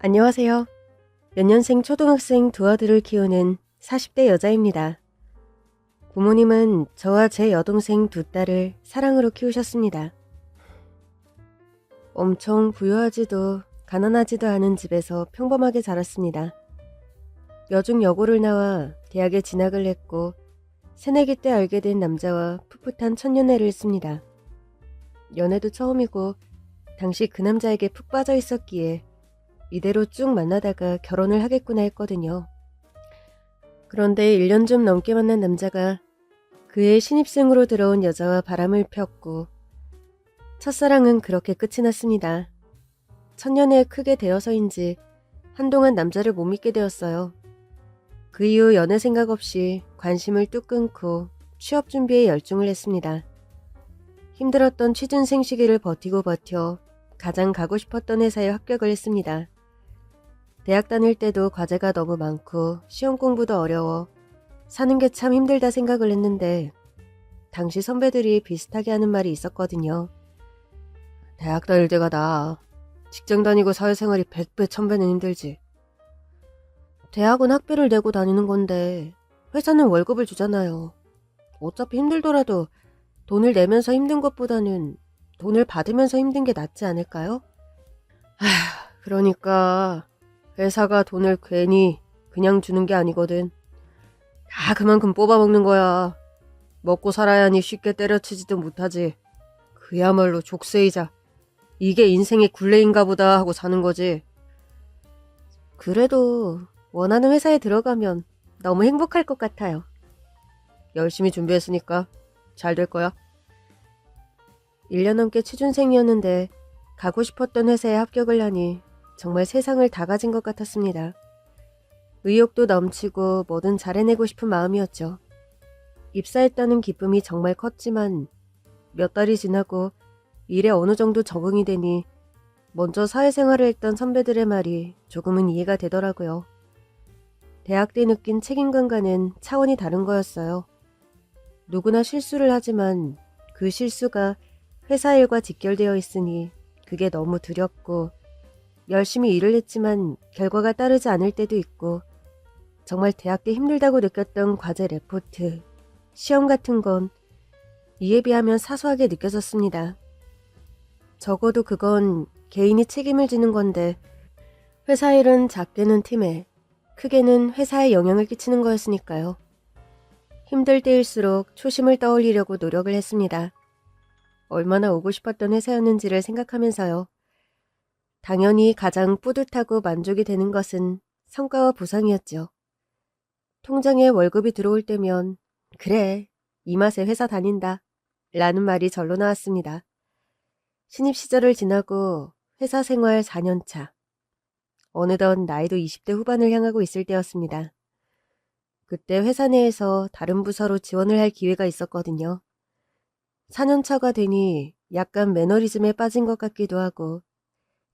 안녕하세요. 연년생 초등학생 두 아들을 키우는 40대 여자입니다. 부모님은 저와 제 여동생 두 딸을 사랑으로 키우셨습니다. 엄청 부유하지도 가난하지도 않은 집에서 평범하게 자랐습니다. 여중 여고를 나와 대학에 진학을 했고 새내기 때 알게 된 남자와 풋풋한 첫연애를 했습니다. 연애도 처음이고 당시 그 남자에게 푹 빠져 있었기에 이대로 쭉 만나다가 결혼을 하겠구나 했거든요. 그런데 1년 좀 넘게 만난 남자가 그의 신입생으로 들어온 여자와 바람을 폈고 첫사랑은 그렇게 끝이 났습니다. 첫연애에 크게 되어서인지 한동안 남자를 못 믿게 되었어요. 그 이후 연애 생각 없이 관심을 뚝 끊고 취업 준비에 열중을 했습니다. 힘들었던 취준생 시기를 버티고 버텨 가장 가고 싶었던 회사에 합격을 했습니다. 대학 다닐 때도 과제가 너무 많고 시험 공부도 어려워 사는 게 참 힘들다 생각을 했는데 당시 선배들이 비슷하게 하는 말이 있었거든요. 대학 다닐 때가 나아. 직장 다니고 사회생활이 100배 1000배는 힘들지. 대학은 학비를 내고 다니는 건데 회사는 월급을 주잖아요. 어차피 힘들더라도 돈을 내면서 힘든 것보다는 돈을 받으면서 힘든 게 낫지 않을까요? 그러니까 회사가 돈을 괜히 그냥 주는 게 아니거든. 다 그만큼 뽑아먹는 거야. 먹고 살아야 하니 쉽게 때려치지도 못하지. 그야말로 족쇄이자 이게 인생의 굴레인가 보다 하고 사는 거지. 그래도 원하는 회사에 들어가면 너무 행복할 것 같아요. 열심히 준비했으니까 잘 될 거야. 1년 넘게 취준생이었는데 가고 싶었던 회사에 합격을 하니 정말 세상을 다 가진 것 같았습니다. 의욕도 넘치고 뭐든 잘해내고 싶은 마음이었죠. 입사했다는 기쁨이 정말 컸지만 몇 달이 지나고 일에 어느 정도 적응이 되니 먼저 사회생활을 했던 선배들의 말이 조금은 이해가 되더라고요. 대학 때 느낀 책임감과는 차원이 다른 거였어요. 누구나 실수를 하지만 그 실수가 회사 일과 직결되어 있으니 그게 너무 두렵고 열심히 일을 했지만 결과가 따르지 않을 때도 있고 정말 대학 때 힘들다고 느꼈던 과제 레포트, 시험 같은 건 이에 비하면 사소하게 느껴졌습니다. 적어도 그건 개인이 책임을 지는 건데 회사 일은 작게는 팀에, 크게는 회사에 영향을 끼치는 거였으니까요. 힘들 때일수록 초심을 떠올리려고 노력을 했습니다. 얼마나 오고 싶었던 회사였는지를 생각하면서요. 당연히 가장 뿌듯하고 만족이 되는 것은 성과와 보상이었죠. 통장에 월급이 들어올 때면 그래, 이 맛에 회사 다닌다 라는 말이 절로 나왔습니다. 신입 시절을 지나고 회사 생활 4년 차. 어느덧 나이도 20대 후반을 향하고 있을 때였습니다. 그때 회사 내에서 다른 부서로 지원을 할 기회가 있었거든요. 4년 차가 되니 약간 매너리즘에 빠진 것 같기도 하고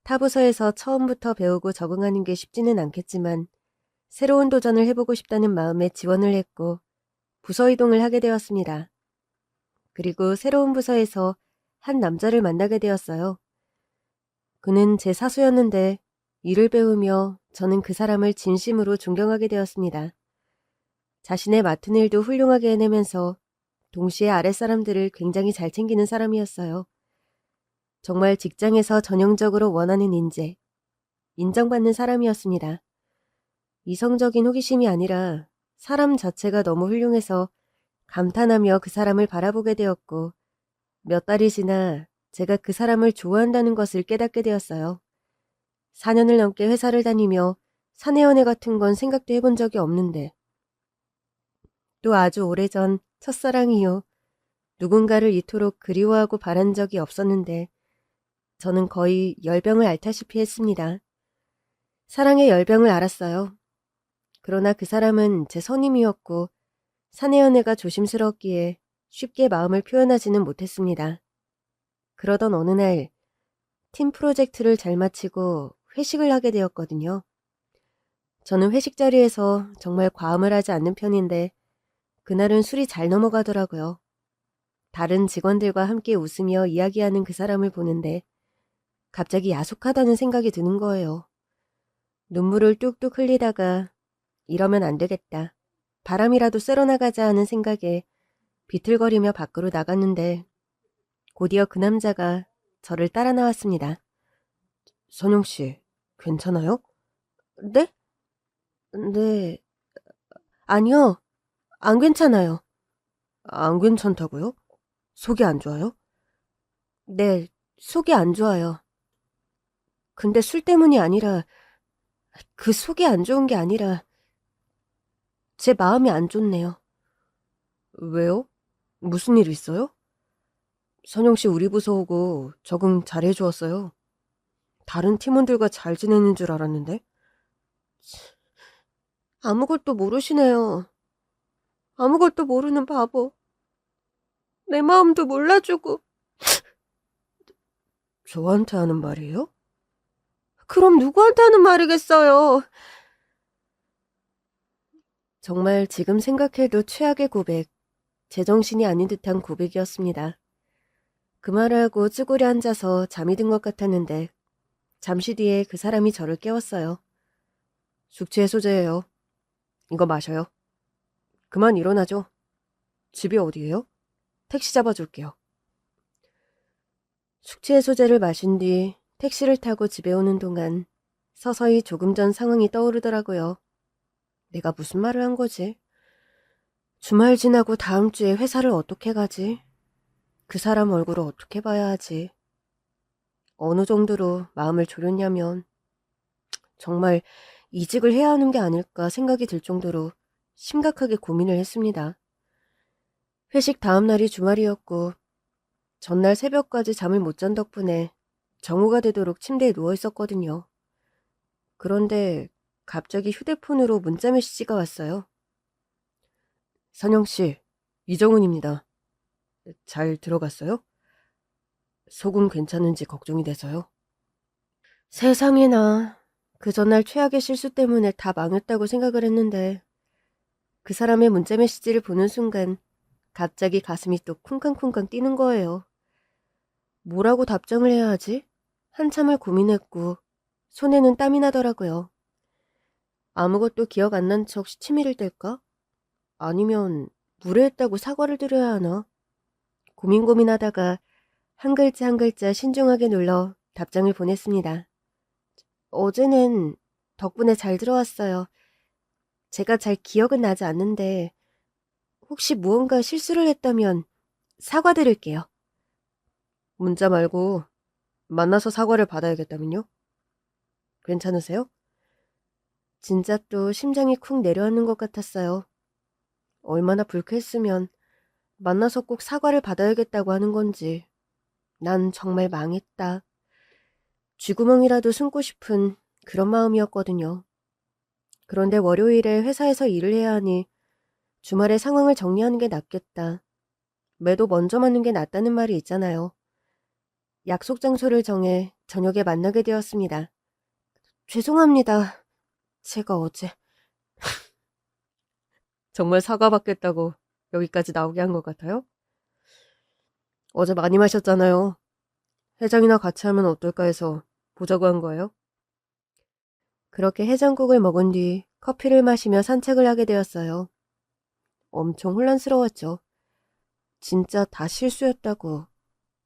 타 부서에서 처음부터 배우고 적응하는 게 쉽지는 않겠지만 새로운 도전을 해보고 싶다는 마음에 지원을 했고 부서 이동을 하게 되었습니다. 그리고 새로운 부서에서 한 남자를 만나게 되었어요. 그는 제 사수였는데 일을 배우며 저는 그 사람을 진심으로 존경하게 되었습니다. 자신의 맡은 일도 훌륭하게 해내면서 동시에 아랫사람들을 굉장히 잘 챙기는 사람이었어요. 정말 직장에서 전형적으로 원하는 인재, 인정받는 사람이었습니다. 이성적인 호기심이 아니라 사람 자체가 너무 훌륭해서 감탄하며 그 사람을 바라보게 되었고 몇 달이 지나 제가 그 사람을 좋아한다는 것을 깨닫게 되었어요. 4년을 넘게 회사를 다니며 사내 연애 같은 건 생각도 해본 적이 없는데 또 아주 오래전 첫사랑 이후 누군가를 이토록 그리워하고 바란 적이 없었는데 저는 거의 열병을 앓다시피 했습니다. 사랑의 열병을 앓았어요. 그러나 그 사람은 제 선임이었고 사내 연애가 조심스러웠기에 쉽게 마음을 표현하지는 못했습니다. 그러던 어느 날 팀 프로젝트를 잘 마치고 회식을 하게 되었거든요. 저는 회식 자리에서 정말 과음을 하지 않는 편인데 그날은 술이 잘 넘어가더라고요. 다른 직원들과 함께 웃으며 이야기하는 그 사람을 보는데 갑자기 야속하다는 생각이 드는 거예요. 눈물을 뚝뚝 흘리다가 이러면 안 되겠다. 바람이라도 쐬러 나가자 하는 생각에 비틀거리며 밖으로 나갔는데 곧이어 그 남자가 저를 따라 나왔습니다. 선영씨, 괜찮아요? 네? 네. 아니요, 안 괜찮아요. 안 괜찮다고요? 속이 안 좋아요? 네, 속이 안 좋아요. 근데 술 때문이 아니라, 그 속이 안 좋은 게 아니라, 제 마음이 안 좋네요. 왜요? 무슨 일 있어요? 선영씨 우리 부서 오고 적응 잘해주었어요. 다른 팀원들과 잘 지내는 줄 알았는데? 아무것도 모르시네요. 아무것도 모르는 바보. 내 마음도 몰라주고. 저한테 하는 말이에요? 그럼 누구한테 하는 말이겠어요? 정말 지금 생각해도 최악의 고백, 제정신이 아닌 듯한 고백이었습니다. 그 말을 하고 쭈그려 앉아서 잠이 든 것 같았는데 잠시 뒤에 그 사람이 저를 깨웠어요. 숙취해소제예요. 이거 마셔요. 그만 일어나죠. 집이 어디예요? 택시 잡아줄게요. 숙취해소제를 마신 뒤 택시를 타고 집에 오는 동안 서서히 조금 전 상황이 떠오르더라고요. 내가 무슨 말을 한 거지? 주말 지나고 다음 주에 회사를 어떻게 가지? 그 사람 얼굴을 어떻게 봐야 하지? 어느 정도로 마음을 졸였냐면 정말 이직을 해야 하는 게 아닐까 생각이 들 정도로 심각하게 고민을 했습니다. 회식 다음 날이 주말이었고 전날 새벽까지 잠을 못 잔 덕분에 정오가 되도록 침대에 누워 있었거든요. 그런데 갑자기 휴대폰으로 문자 메시지가 왔어요. 선영씨, 이정은입니다. 잘 들어갔어요? 속은 괜찮은지 걱정이 돼서요. 세상에나, 그 전날 최악의 실수 때문에 다 망했다고 생각을 했는데 그 사람의 문자 메시지를 보는 순간 갑자기 가슴이 또 쿵쾅쿵쾅 뛰는 거예요. 뭐라고 답장을 해야 하지? 한참을 고민했고 손에는 땀이 나더라고요. 아무것도 기억 안 난 척 시치미를 뗄까? 아니면 무례했다고 사과를 드려야 하나? 고민하다가 한 글자 한 글자 신중하게 눌러 답장을 보냈습니다. 어제는 덕분에 잘 들어왔어요. 제가 잘 기억은 나지 않는데 혹시 무언가 실수를 했다면 사과드릴게요. 문자 말고 만나서 사과를 받아야겠다면요? 괜찮으세요? 진짜 또 심장이 쿵 내려앉는 것 같았어요. 얼마나 불쾌했으면 만나서 꼭 사과를 받아야겠다고 하는 건지. 난 정말 망했다. 쥐구멍이라도 숨고 싶은 그런 마음이었거든요. 그런데 월요일에 회사에서 일을 해야 하니 주말에 상황을 정리하는 게 낫겠다. 매도 먼저 맞는 게 낫다는 말이 있잖아요. 약속 장소를 정해 저녁에 만나게 되었습니다. 죄송합니다. 제가 어제 정말 사과받겠다고 여기까지 나오게 한 것 같아요? 어제 많이 마셨잖아요. 해장이나 같이 하면 어떨까 해서 보자고 한 거예요. 그렇게 해장국을 먹은 뒤 커피를 마시며 산책을 하게 되었어요. 엄청 혼란스러웠죠. 진짜 다 실수였다고,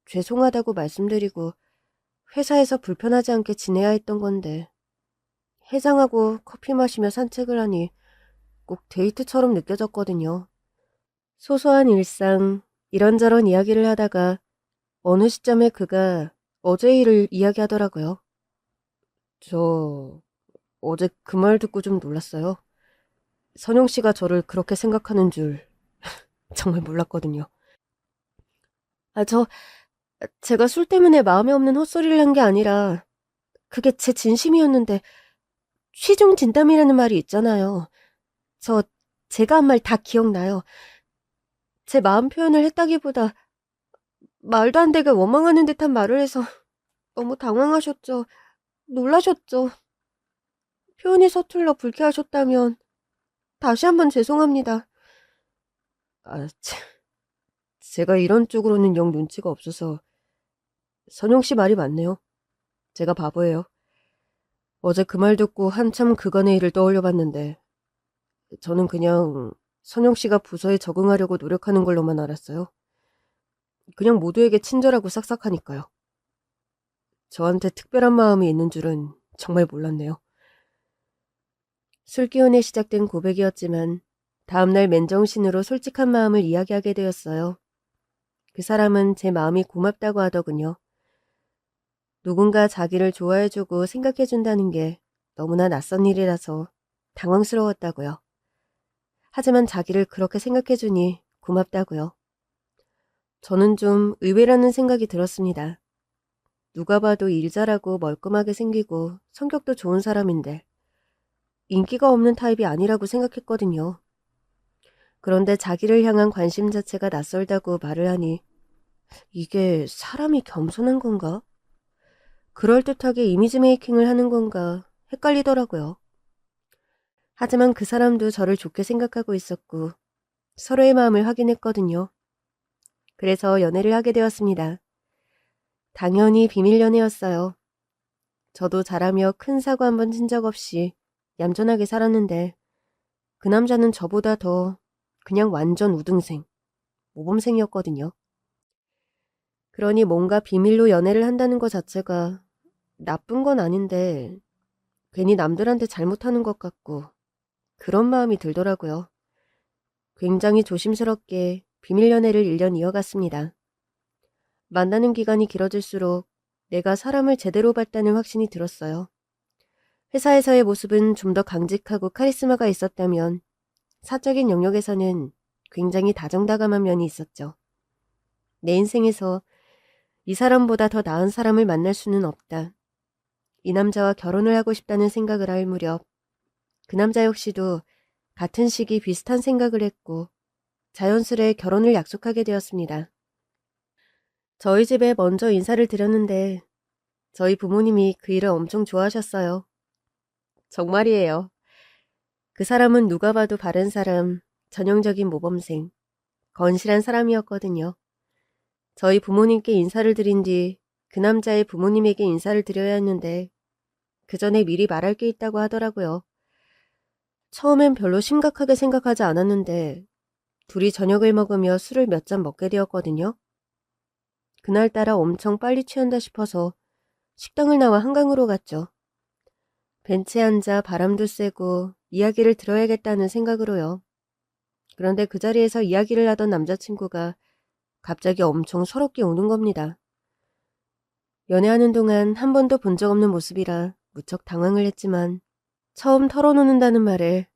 죄송하다고 말씀드리고 회사에서 불편하지 않게 지내야 했던 건데 해장하고 커피 마시며 산책을 하니 꼭 데이트처럼 느껴졌거든요. 소소한 일상, 이런저런 이야기를 하다가 어느 시점에 그가 어제 일을 이야기하더라고요. 저 어제 그 말 듣고 좀 놀랐어요. 선영 씨가 저를 그렇게 생각하는 줄 정말 몰랐거든요. 아, 제가 술 때문에 마음에 없는 헛소리를 한 게 아니라 그게 제 진심이었는데 취중 진담이라는 말이 있잖아요. 제가 한 말 다 기억나요. 제 마음 표현을 했다기보다 말도 안 되게 원망하는 듯한 말을 해서 너무 당황하셨죠. 놀라셨죠. 표현이 서툴러 불쾌하셨다면 다시 한번 죄송합니다. 아, 제가 이런 쪽으로는 영 눈치가 없어서 선영 씨 말이 맞네요. 제가 바보예요. 어제 그 말 듣고 한참 그간의 일을 떠올려 봤는데 저는 그냥 선영 씨가 부서에 적응하려고 노력하는 걸로만 알았어요. 그냥 모두에게 친절하고 싹싹하니까요. 저한테 특별한 마음이 있는 줄은 정말 몰랐네요. 술 기운에 시작된 고백이었지만 다음날 맨정신으로 솔직한 마음을 이야기하게 되었어요. 그 사람은 제 마음이 고맙다고 하더군요. 누군가 자기를 좋아해주고 생각해준다는 게 너무나 낯선 일이라서 당황스러웠다고요. 하지만 자기를 그렇게 생각해주니 고맙다고요. 저는 좀 의외라는 생각이 들었습니다. 누가 봐도 일 잘하고 멀끔하게 생기고 성격도 좋은 사람인데 인기가 없는 타입이 아니라고 생각했거든요. 그런데 자기를 향한 관심 자체가 낯설다고 말을 하니 이게 사람이 겸손한 건가? 그럴듯하게 이미지 메이킹을 하는 건가 헷갈리더라고요. 하지만 그 사람도 저를 좋게 생각하고 있었고 서로의 마음을 확인했거든요. 그래서 연애를 하게 되었습니다. 당연히 비밀 연애였어요. 저도 잘하며 큰 사고 한 번 친 적 없이 얌전하게 살았는데 그 남자는 저보다 더 그냥 완전 우등생, 모범생이었거든요. 그러니 뭔가 비밀로 연애를 한다는 것 자체가 나쁜 건 아닌데 괜히 남들한테 잘못하는 것 같고 그런 마음이 들더라고요. 굉장히 조심스럽게 비밀 연애를 1년 이어갔습니다. 만나는 기간이 길어질수록 내가 사람을 제대로 봤다는 확신이 들었어요. 회사에서의 모습은 좀 더 강직하고 카리스마가 있었다면 사적인 영역에서는 굉장히 다정다감한 면이 있었죠. 내 인생에서 이 사람보다 더 나은 사람을 만날 수는 없다. 이 남자와 결혼을 하고 싶다는 생각을 할 무렵 그 남자 역시도 같은 시기 비슷한 생각을 했고 자연스레 결혼을 약속하게 되었습니다. 저희 집에 먼저 인사를 드렸는데 저희 부모님이 그 일을 엄청 좋아하셨어요. 정말이에요. 그 사람은 누가 봐도 바른 사람, 전형적인 모범생, 건실한 사람이었거든요. 저희 부모님께 인사를 드린 뒤 그 남자의 부모님에게 인사를 드려야 했는데 그 전에 미리 말할 게 있다고 하더라고요. 처음엔 별로 심각하게 생각하지 않았는데 둘이 저녁을 먹으며 술을 몇 잔 먹게 되었거든요. 그날따라 엄청 빨리 취한다 싶어서 식당을 나와 한강으로 갔죠. 벤치에 앉아 바람도 쐬고 이야기를 들어야겠다는 생각으로요. 그런데 그 자리에서 이야기를 하던 남자친구가 갑자기 엄청 서럽게 우는 겁니다. 연애하는 동안 한 번도 본 적 없는 모습이라 무척 당황을 했지만 처음 털어놓는다는 말에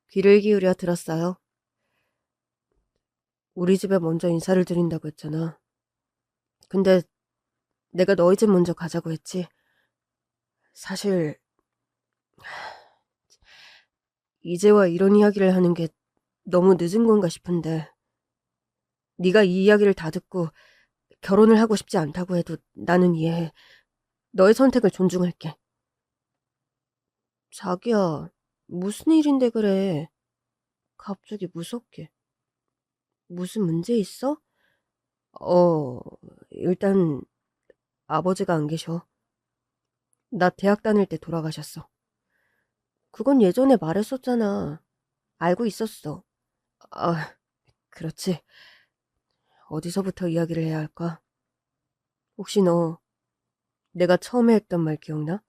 귀를 기울여 들었어요. 우리 집에 먼저 인사를 드린다고 했잖아. 근데 내가 너희 집 먼저 가자고 했지. 사실 이제와 이런 이야기를 하는 게 너무 늦은 건가 싶은데 네가 이 이야기를 다 듣고 결혼을 하고 싶지 않다고 해도 나는 이해해. 너의 선택을 존중할게. 자기야, 무슨 일인데 그래? 갑자기 무섭게. 무슨 문제 있어? 일단 아버지가 안 계셔. 나 대학 다닐 때 돌아가셨어. 그건 예전에 말했었잖아. 알고 있었어. 아, 그렇지. 어디서부터 이야기를 해야 할까? 혹시 너 내가 처음에 했던 말 기억나?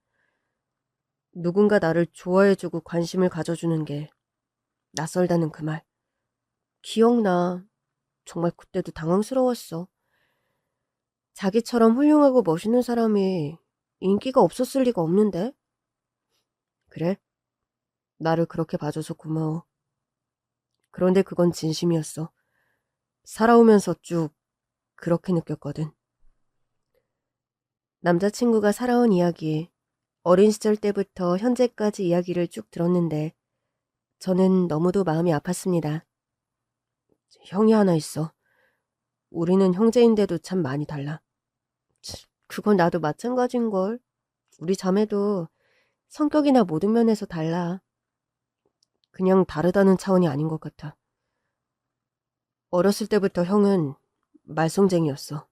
누군가 나를 좋아해주고 관심을 가져주는 게 낯설다는 그 말. 기억나. 정말 그때도 당황스러웠어. 자기처럼 훌륭하고 멋있는 사람이 인기가 없었을 리가 없는데? 그래? 나를 그렇게 봐줘서 고마워. 그런데 그건 진심이었어. 살아오면서 쭉 그렇게 느꼈거든. 남자친구가 살아온 이야기, 어린 시절 때부터 현재까지 이야기를 쭉 들었는데 저는 너무도 마음이 아팠습니다. 형이 하나 있어. 우리는 형제인데도 참 많이 달라. 그건 나도 마찬가지인걸. 우리 자매도 성격이나 모든 면에서 달라. 그냥 다르다는 차원이 아닌 것 같아. 어렸을 때부터 형은 말썽쟁이였어.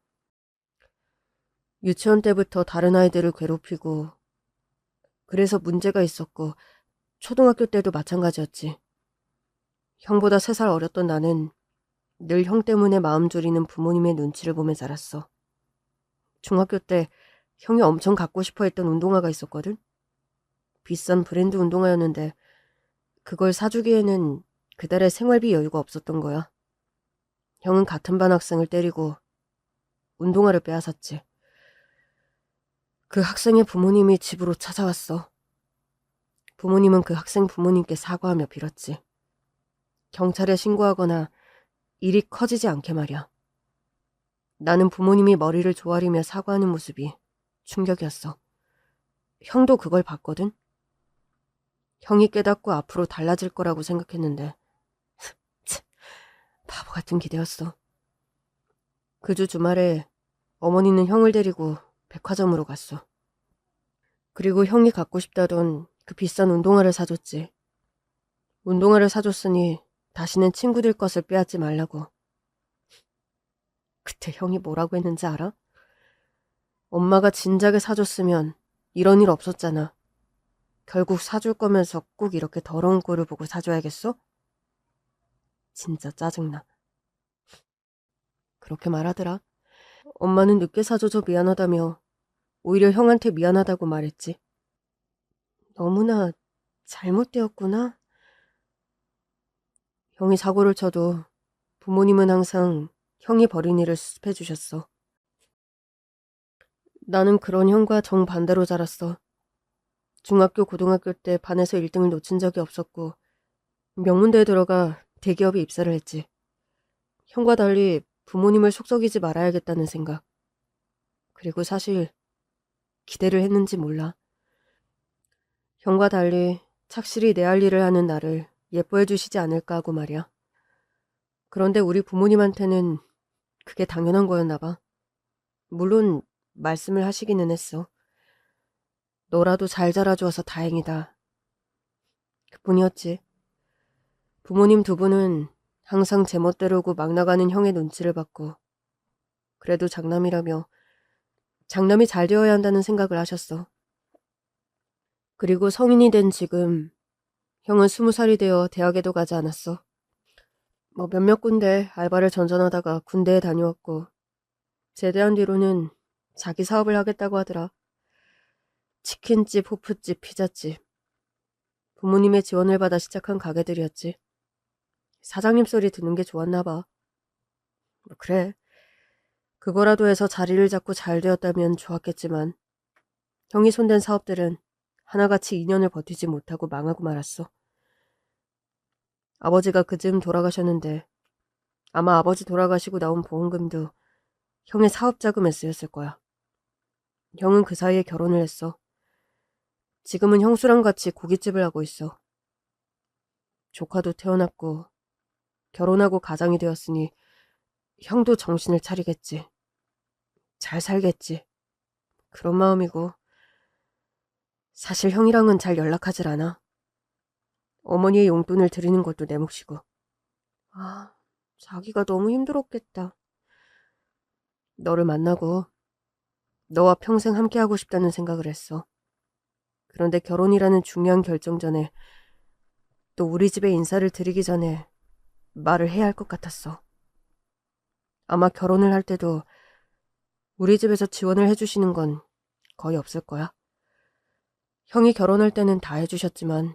유치원 때부터 다른 아이들을 괴롭히고 그래서 문제가 있었고 초등학교 때도 마찬가지였지. 형보다 3살 어렸던 나는 늘 형 때문에 마음 졸이는 부모님의 눈치를 보며 자랐어. 중학교 때 형이 엄청 갖고 싶어 했던 운동화가 있었거든. 비싼 브랜드 운동화였는데 그걸 사주기에는 그달의 생활비 여유가 없었던 거야. 형은 같은 반 학생을 때리고 운동화를 빼앗았지. 그 학생의 부모님이 집으로 찾아왔어. 부모님은 그 학생 부모님께 사과하며 빌었지. 경찰에 신고하거나 일이 커지지 않게 말이야. 나는 부모님이 머리를 조아리며 사과하는 모습이 충격이었어. 형도 그걸 봤거든. 형이 깨닫고 앞으로 달라질 거라고 생각했는데 바보 같은 기대였어. 그 주 주말에 어머니는 형을 데리고 백화점으로 갔어. 그리고 형이 갖고 싶다던 그 비싼 운동화를 사줬지. 운동화를 사줬으니 다시는 친구들 것을 빼앗지 말라고. 그때 형이 뭐라고 했는지 알아? 엄마가 진작에 사줬으면 이런 일 없었잖아. 결국 사줄 거면서 꼭 이렇게 더러운 꼴을 보고 사줘야겠어? 진짜 짜증나. 그렇게 말하더라. 엄마는 늦게 사줘서 미안하다며 오히려 형한테 미안하다고 말했지. 너무나 잘못되었구나. 형이 사고를 쳐도 부모님은 항상 형이 벌인 일을 수습해 주셨어. 나는 그런 형과 정반대로 자랐어. 중학교, 고등학교 때 반에서 1등을 놓친 적이 없었고 명문대에 들어가 대기업에 입사를 했지. 형과 달리 부모님을 속썩이지 말아야겠다는 생각. 그리고 사실 기대를 했는지 몰라. 형과 달리 착실히 내 할 일을 하는 나를 예뻐해 주시지 않을까 하고 말이야. 그런데 우리 부모님한테는 그게 당연한 거였나 봐. 물론 말씀을 하시기는 했어. 너라도 잘 자라주어서 다행이다. 그뿐이었지. 부모님 2분은 항상 제멋대로고 막 나가는 형의 눈치를 받고 그래도 장남이라며 장남이 잘 되어야 한다는 생각을 하셨어. 그리고 성인이 된 지금 형은 20살이 되어 대학에도 가지 않았어. 몇몇 군데 알바를 전전하다가 군대에 다녀왔고 제대한 뒤로는 자기 사업을 하겠다고 하더라. 치킨집, 호프집, 피자집. 부모님의 지원을 받아 시작한 가게들이었지. 사장님 소리 듣는 게 좋았나 봐. 그래. 그거라도 해서 자리를 잡고 잘 되었다면 좋았겠지만 형이 손댄 사업들은 하나같이 2년을 버티지 못하고 망하고 말았어. 아버지가 그쯤 돌아가셨는데 아마 아버지 돌아가시고 나온 보험금도 형의 사업 자금에 쓰였을 거야. 형은 그 사이에 결혼을 했어. 지금은 형수랑 같이 고깃집을 하고 있어. 조카도 태어났고 결혼하고 가장이 되었으니 형도 정신을 차리겠지. 잘 살겠지. 그런 마음이고 사실 형이랑은 잘 연락하질 않아. 어머니의 용돈을 드리는 것도 내 몫이고. 자기가 너무 힘들었겠다. 너를 만나고 너와 평생 함께하고 싶다는 생각을 했어. 그런데 결혼이라는 중요한 결정 전에 또 우리 집에 인사를 드리기 전에 말을 해야 할 것 같았어. 아마 결혼을 할 때도 우리 집에서 지원을 해주시는 건 거의 없을 거야. 형이 결혼할 때는 다 해주셨지만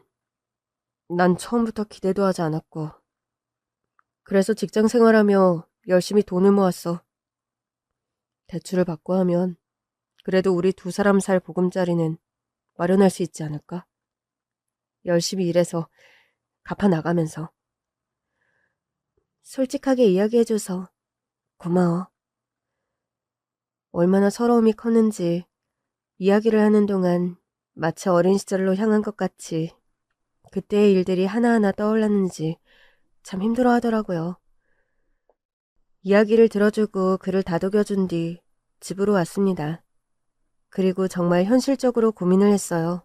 난 처음부터 기대도 하지 않았고 그래서 직장 생활하며 열심히 돈을 모았어. 대출을 받고 하면 그래도 우리 2사람 살 보금자리는 마련할 수 있지 않을까? 열심히 일해서 갚아나가면서. 솔직하게 이야기해줘서 고마워. 얼마나 서러움이 컸는지 이야기를 하는 동안 마치 어린 시절로 향한 것 같이 그때의 일들이 하나하나 떠올랐는지 참 힘들어하더라고요. 이야기를 들어주고 그를 다독여준 뒤 집으로 왔습니다. 그리고 정말 현실적으로 고민을 했어요.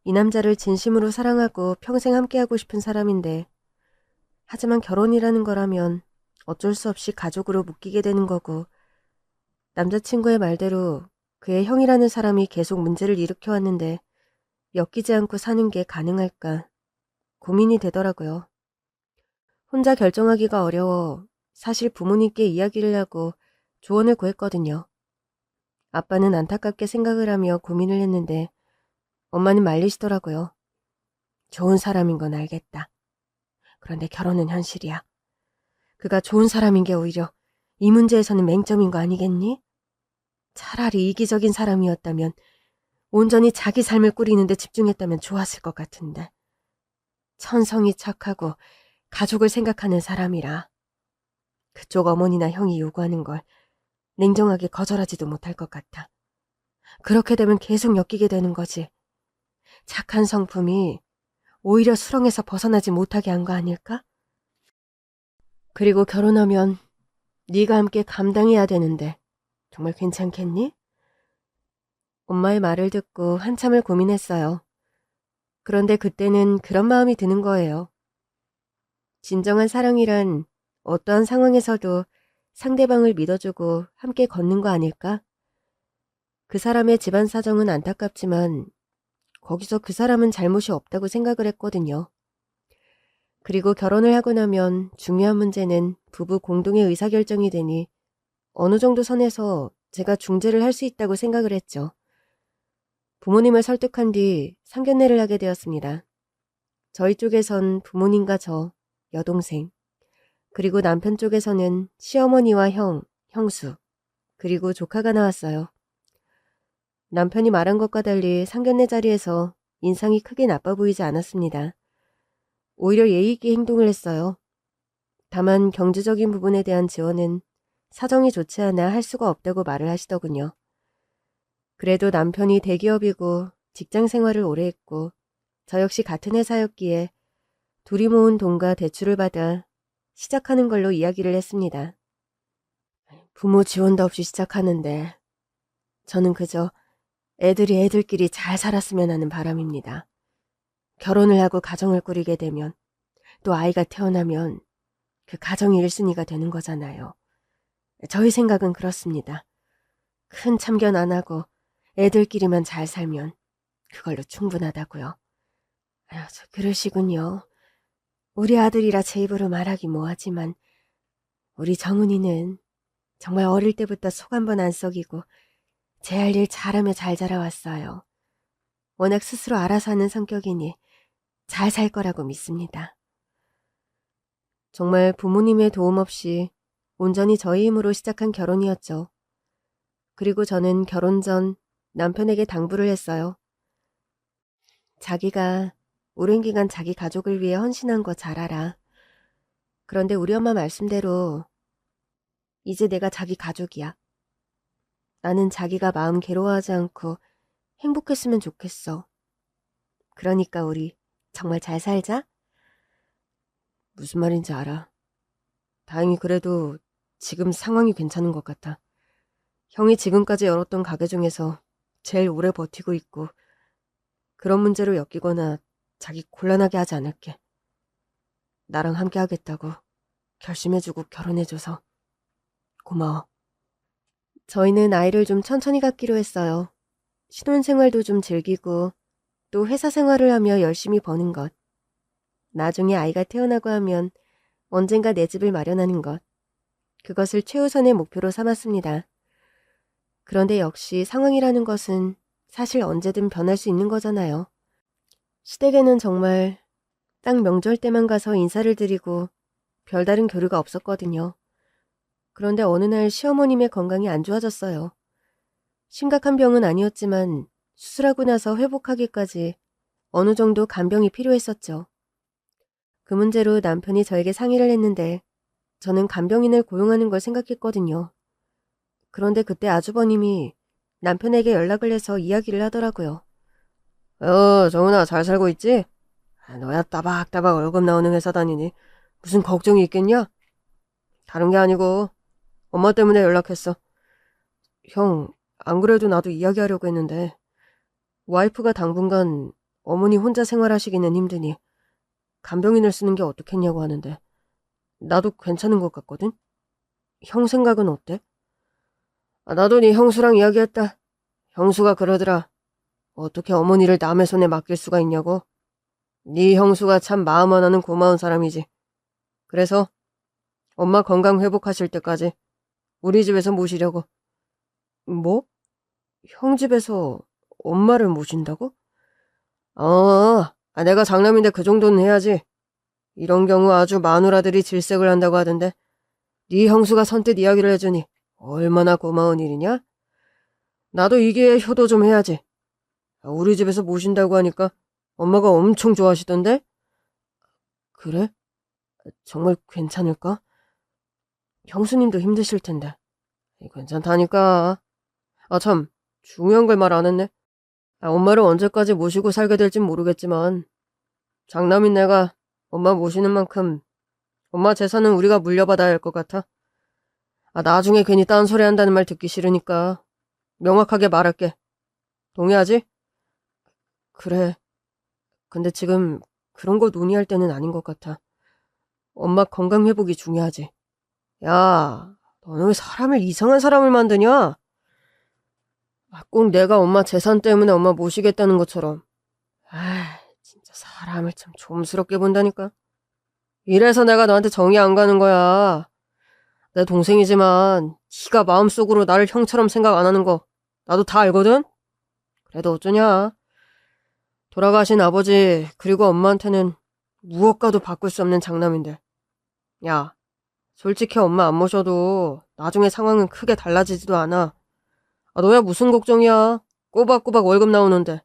이 남자를 진심으로 사랑하고 평생 함께하고 싶은 사람인데 하지만 결혼이라는 거라면 어쩔 수 없이 가족으로 묶이게 되는 거고 남자친구의 말대로 그의 형이라는 사람이 계속 문제를 일으켜왔는데 엮이지 않고 사는 게 가능할까 고민이 되더라고요. 혼자 결정하기가 어려워 사실 부모님께 이야기를 하고 조언을 구했거든요. 아빠는 안타깝게 생각을 하며 고민을 했는데 엄마는 말리시더라고요. 좋은 사람인 건 알겠다. 그런데 결혼은 현실이야. 그가 좋은 사람인 게 오히려 이 문제에서는 맹점인 거 아니겠니? 차라리 이기적인 사람이었다면 온전히 자기 삶을 꾸리는데 집중했다면 좋았을 것 같은데. 천성이 착하고 가족을 생각하는 사람이라 그쪽 어머니나 형이 요구하는 걸 냉정하게 거절하지도 못할 것 같아. 그렇게 되면 계속 엮이게 되는 거지. 착한 성품이 오히려 수렁에서 벗어나지 못하게 한 거 아닐까? 그리고 결혼하면 네가 함께 감당해야 되는데 정말 괜찮겠니? 엄마의 말을 듣고 한참을 고민했어요. 그런데 그때는 그런 마음이 드는 거예요. 진정한 사랑이란 어떠한 상황에서도 상대방을 믿어주고 함께 걷는 거 아닐까? 그 사람의 집안 사정은 안타깝지만 거기서 그 사람은 잘못이 없다고 생각을 했거든요. 그리고 결혼을 하고 나면 중요한 문제는 부부 공동의 의사결정이 되니 어느 정도 선에서 제가 중재를 할 수 있다고 생각을 했죠. 부모님을 설득한 뒤 상견례를 하게 되었습니다. 저희 쪽에선 부모님과 저, 여동생, 그리고 남편 쪽에서는 시어머니와 형, 형수, 그리고 조카가 나왔어요. 남편이 말한 것과 달리 상견례 자리에서 인상이 크게 나빠 보이지 않았습니다. 오히려 예의 있게 행동을 했어요. 다만 경제적인 부분에 대한 지원은 사정이 좋지 않아 할 수가 없다고 말을 하시더군요. 그래도 남편이 대기업이고 직장 생활을 오래 했고 저 역시 같은 회사였기에 둘이 모은 돈과 대출을 받아 시작하는 걸로 이야기를 했습니다. 부모 지원도 없이 시작하는데 저는 그저 애들이 애들끼리 잘 살았으면 하는 바람입니다. 결혼을 하고 가정을 꾸리게 되면 또 아이가 태어나면 그 가정이 1순위가 되는 거잖아요. 저희 생각은 그렇습니다. 큰 참견 안 하고 애들끼리만 잘 살면 그걸로 충분하다고요. 아유, 그러시군요. 우리 아들이라 제 입으로 말하기 뭐하지만 우리 정은이는 정말 어릴 때부터 속 한 번 안 썩이고 제 할 일 잘하며 잘 자라왔어요. 워낙 스스로 알아서 하는 성격이니 잘 살 거라고 믿습니다. 정말 부모님의 도움 없이 온전히 저희 힘으로 시작한 결혼이었죠. 그리고 저는 결혼 전 남편에게 당부를 했어요. 자기가 오랜 기간 자기 가족을 위해 헌신한 거 잘 알아. 그런데 우리 엄마 말씀대로 이제 내가 자기 가족이야. 나는 자기가 마음 괴로워하지 않고 행복했으면 좋겠어. 그러니까 우리 정말 잘 살자? 무슨 말인지 알아. 다행히 그래도 지금 상황이 괜찮은 것 같아. 형이 지금까지 열었던 가게 중에서 제일 오래 버티고 있고 그런 문제로 엮이거나 자기 곤란하게 하지 않을게. 나랑 함께 하겠다고 결심해주고 결혼해줘서 고마워. 저희는 아이를 좀 천천히 갖기로 했어요. 신혼생활도 좀 즐기고 또 회사 생활을 하며 열심히 버는 것. 나중에 아이가 태어나고 하면 언젠가 내 집을 마련하는 것. 그것을 최우선의 목표로 삼았습니다. 그런데 역시 상황이라는 것은 사실 언제든 변할 수 있는 거잖아요. 시댁에는 정말 딱 명절 때만 가서 인사를 드리고 별다른 교류가 없었거든요. 그런데 어느 날 시어머님의 건강이 안 좋아졌어요. 심각한 병은 아니었지만 수술하고 나서 회복하기까지 어느 정도 간병이 필요했었죠. 그 문제로 남편이 저에게 상의를 했는데 저는 간병인을 고용하는 걸 생각했거든요. 그런데 그때 아주버님이 남편에게 연락을 해서 이야기를 하더라고요. 정은아 잘 살고 있지? 너야 따박따박 월급 나오는 회사 다니니 무슨 걱정이 있겠냐? 다른 게 아니고 엄마 때문에 연락했어. 형, 안 그래도 나도 이야기하려고 했는데 와이프가 당분간 어머니 혼자 생활하시기는 힘드니 간병인을 쓰는 게 어떻겠냐고 하는데 나도 괜찮은 것 같거든? 형 생각은 어때? 나도 네 형수랑 이야기했다. 형수가 그러더라. 어떻게 어머니를 남의 손에 맡길 수가 있냐고? 네 형수가 참 마음 하나는 고마운 사람이지. 그래서 엄마 건강 회복하실 때까지 우리 집에서 모시려고. 뭐? 형 집에서 엄마를 모신다고? 내가 장남인데 그 정도는 해야지. 이런 경우 아주 마누라들이 질색을 한다고 하던데 네 형수가 선뜻 이야기를 해주니 얼마나 고마운 일이냐? 나도 이 기회에 효도 좀 해야지. 우리 집에서 모신다고 하니까 엄마가 엄청 좋아하시던데? 그래? 정말 괜찮을까? 형수님도 힘드실 텐데. 괜찮다니까. 참, 중요한 걸 말 안 했네. 엄마를 언제까지 모시고 살게 될진 모르겠지만 장남인 내가 엄마 모시는 만큼 엄마 재산은 우리가 물려받아야 할 것 같아. 나중에 괜히 딴소리 한다는 말 듣기 싫으니까 명확하게 말할게. 동의하지? 그래. 근데 지금 그런 거 논의할 때는 아닌 것 같아. 엄마 건강 회복이 중요하지. 야, 너는 왜 사람을 이상한 사람을 만드냐? 꼭 내가 엄마 재산 때문에 엄마 모시겠다는 것처럼. 진짜 사람을 참 좀스럽게 본다니까. 이래서 내가 너한테 정이 안 가는 거야. 내 동생이지만 네가 마음속으로 나를 형처럼 생각 안 하는 거 나도 다 알거든? 그래도 어쩌냐. 돌아가신 아버지 그리고 엄마한테는 무엇과도 바꿀 수 없는 장남인데. 야, 솔직히 엄마 안 모셔도 나중에 상황은 크게 달라지지도 않아. 너야 무슨 걱정이야. 꼬박꼬박 월급 나오는데.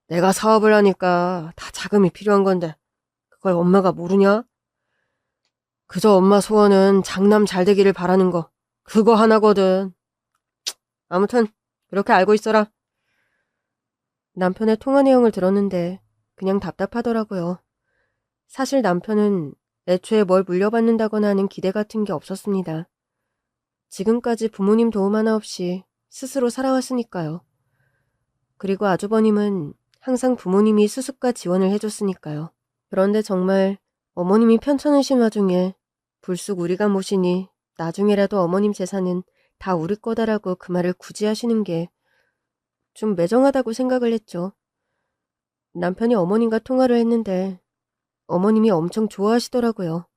내가 사업을 하니까 다 자금이 필요한 건데 그걸 엄마가 모르냐? 그저 엄마 소원은 장남 잘 되기를 바라는 거 그거 하나거든. 아무튼 그렇게 알고 있어라. 남편의 통화 내용을 들었는데 그냥 답답하더라고요. 사실 남편은 애초에 뭘 물려받는다거나 하는 기대 같은 게 없었습니다. 지금까지 부모님 도움 하나 없이 스스로 살아왔으니까요. 그리고 아주버님은 항상 부모님이 수습과 지원을 해줬으니까요. 그런데 정말 어머님이 편찮으신 와중에 불쑥 우리가 모시니 나중에라도 어머님 재산은 다 우리 거다라고 그 말을 굳이 하시는 게 좀 매정하다고 생각을 했죠. 남편이 어머님과 통화를 했는데 어머님이 엄청 좋아하시더라고요.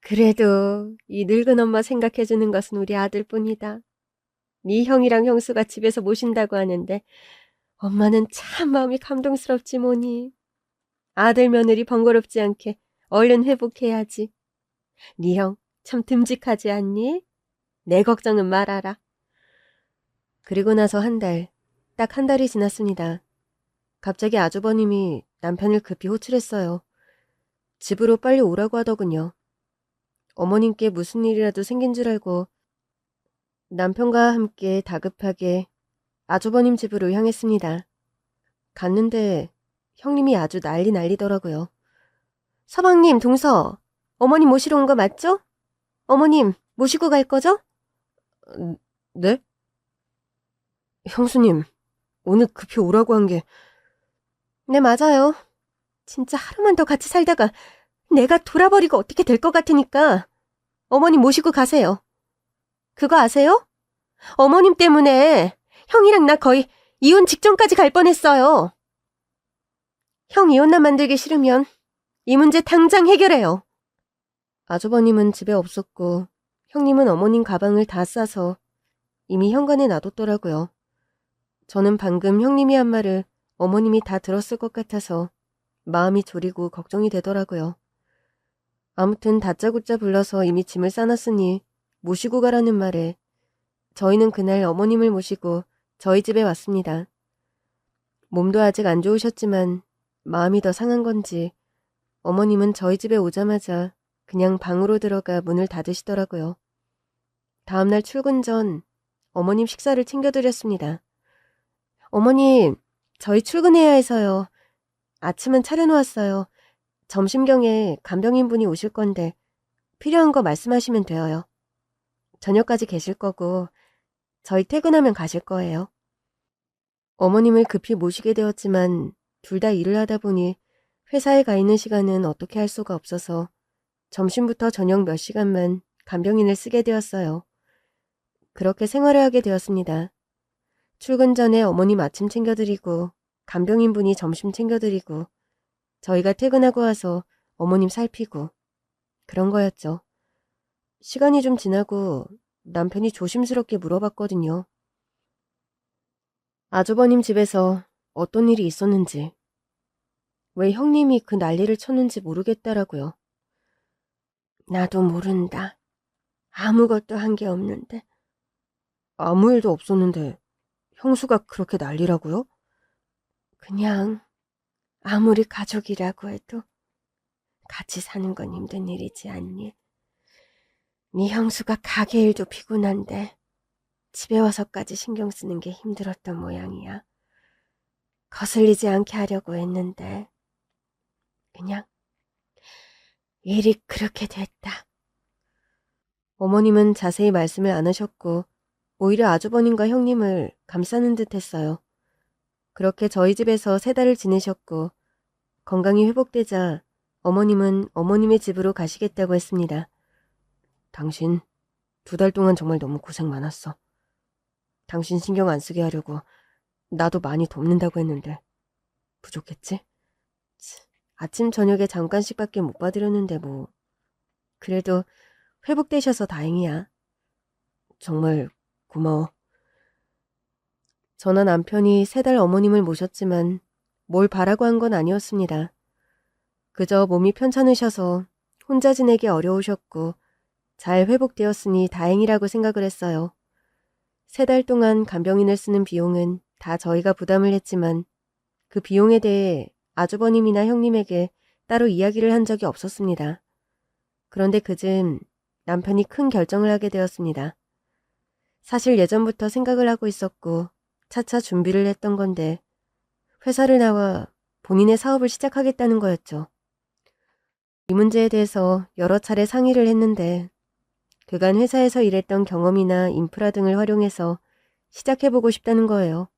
그래도 이 늙은 엄마 생각해주는 것은 우리 아들뿐이다. 네 형이랑 형수가 집에서 모신다고 하는데 엄마는 참 마음이 감동스럽지 뭐니. 아들 며느리 번거롭지 않게 얼른 회복해야지. 네 형 참 듬직하지 않니? 내 걱정은 말아라. 그리고 나서 딱 한 달이 지났습니다. 갑자기 아주버님이 남편을 급히 호출했어요. 집으로 빨리 오라고 하더군요. 어머님께 무슨 일이라도 생긴 줄 알고 남편과 함께 다급하게 아주버님 집으로 향했습니다. 갔는데 형님이 아주 난리더라고요. 서방님, 동서, 어머님 모시러 온 거 맞죠? 어머님 모시고 갈 거죠? 네? 형수님, 오늘 급히 오라고 한 게... 네, 맞아요. 진짜 하루만 더 같이 살다가 내가 돌아버리고 어떻게 될 것 같으니까 어머님 모시고 가세요. 그거 아세요? 어머님 때문에 형이랑 나 거의 이혼 직전까지 갈 뻔했어요. 형 이혼남 만들기 싫으면 이 문제 당장 해결해요. 아주버님은 집에 없었고 형님은 어머님 가방을 다 싸서 이미 현관에 놔뒀더라고요. 저는 방금 형님이 한 말을 어머님이 다 들었을 것 같아서 마음이 졸이고 걱정이 되더라고요. 아무튼 다짜고짜 불러서 이미 짐을 싸놨으니 모시고 가라는 말에 저희는 그날 어머님을 모시고 저희 집에 왔습니다. 몸도 아직 안 좋으셨지만 마음이 더 상한 건지 어머님은 저희 집에 오자마자 그냥 방으로 들어가 문을 닫으시더라고요. 다음날 출근 전 어머님 식사를 챙겨드렸습니다. 어머님, 저희 출근해야 해서요. 아침은 차려놓았어요. 점심경에 간병인분이 오실 건데 필요한 거 말씀하시면 돼요. 저녁까지 계실 거고 저희 퇴근하면 가실 거예요. 어머님을 급히 모시게 되었지만 둘 다 일을 하다 보니 회사에 가 있는 시간은 어떻게 할 수가 없어서 점심부터 저녁 몇 시간만 간병인을 쓰게 되었어요. 그렇게 생활을 하게 되었습니다. 출근 전에 어머님 아침 챙겨드리고 간병인분이 점심 챙겨드리고 저희가 퇴근하고 와서 어머님 살피고 그런 거였죠. 시간이 좀 지나고 남편이 조심스럽게 물어봤거든요. 아주버님 집에서 어떤 일이 있었는지, 왜 형님이 그 난리를 쳤는지 모르겠다라고요. 나도 모른다. 아무것도 한 게 없는데. 아무 일도 없었는데 형수가 그렇게 난리라고요? 그냥 아무리 가족이라고 해도 같이 사는 건 힘든 일이지 않니? 네 형수가 가게 일도 피곤한데 집에 와서까지 신경 쓰는 게 힘들었던 모양이야. 거슬리지 않게 하려고 했는데 그냥 일이 그렇게 됐다. 어머님은 자세히 말씀을 안 하셨고 오히려 아주버님과 형님을 감싸는 듯 했어요. 그렇게 저희 집에서 3달을 지내셨고 건강이 회복되자 어머님은 어머님의 집으로 가시겠다고 했습니다. 당신 2달 동안 정말 너무 고생 많았어. 당신 신경 안 쓰게 하려고 나도 많이 돕는다고 했는데 부족했지? 아침 저녁에 잠깐씩밖에 못 봐드렸는데 뭐. 그래도 회복되셔서 다행이야. 정말 고마워. 저나 남편이 3달 어머님을 모셨지만 뭘 바라고 한 건 아니었습니다. 그저 몸이 편찮으셔서 혼자 지내기 어려우셨고 잘 회복되었으니 다행이라고 생각을 했어요. 3달 동안 간병인을 쓰는 비용은 다 저희가 부담을 했지만 그 비용에 대해 아주버님이나 형님에게 따로 이야기를 한 적이 없었습니다. 그런데 그즘 남편이 큰 결정을 하게 되었습니다. 사실 예전부터 생각을 하고 있었고 차차 준비를 했던 건데 회사를 나와 본인의 사업을 시작하겠다는 거였죠. 이 문제에 대해서 여러 차례 상의를 했는데 그간 회사에서 일했던 경험이나 인프라 등을 활용해서 시작해보고 싶다는 거예요.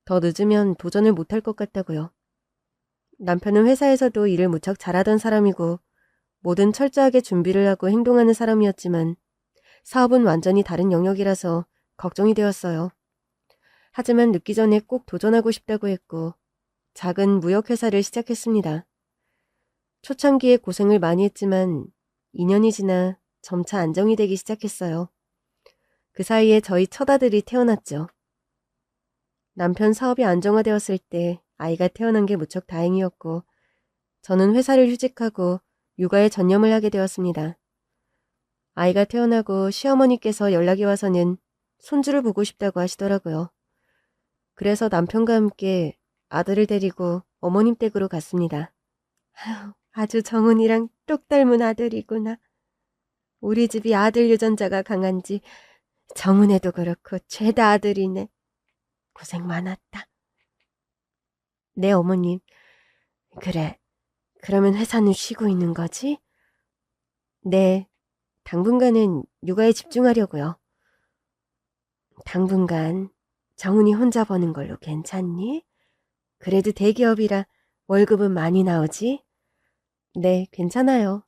더 늦으면 도전을 못할 것 같다고요. 남편은 회사에서도 일을 무척 잘하던 사람이고 뭐든 철저하게 준비를 하고 행동하는 사람이었지만 사업은 완전히 다른 영역이라서 걱정이 되었어요. 하지만 늦기 전에 꼭 도전하고 싶다고 했고 작은 무역회사를 시작했습니다. 초창기에 고생을 많이 했지만 2년이 지나 점차 안정이 되기 시작했어요. 그 사이에 저희 첫 아들이 태어났죠. 남편 사업이 안정화되었을 때 아이가 태어난 게 무척 다행이었고 저는 회사를 휴직하고 육아에 전념을 하게 되었습니다. 아이가 태어나고 시어머니께서 연락이 와서는 손주를 보고 싶다고 하시더라고요. 그래서 남편과 함께 아들을 데리고 어머님 댁으로 갔습니다. 아주 정은이랑 똑 닮은 아들이구나. 우리 집이 아들 유전자가 강한지 정은애도 그렇고 죄다 아들이네. 고생 많았다. 네, 어머님. 그래, 그러면 회사는 쉬고 있는 거지? 네, 당분간은 육아에 집중하려고요. 당분간 정은이 혼자 버는 걸로 괜찮니? 그래도 대기업이라 월급은 많이 나오지? 네, 괜찮아요.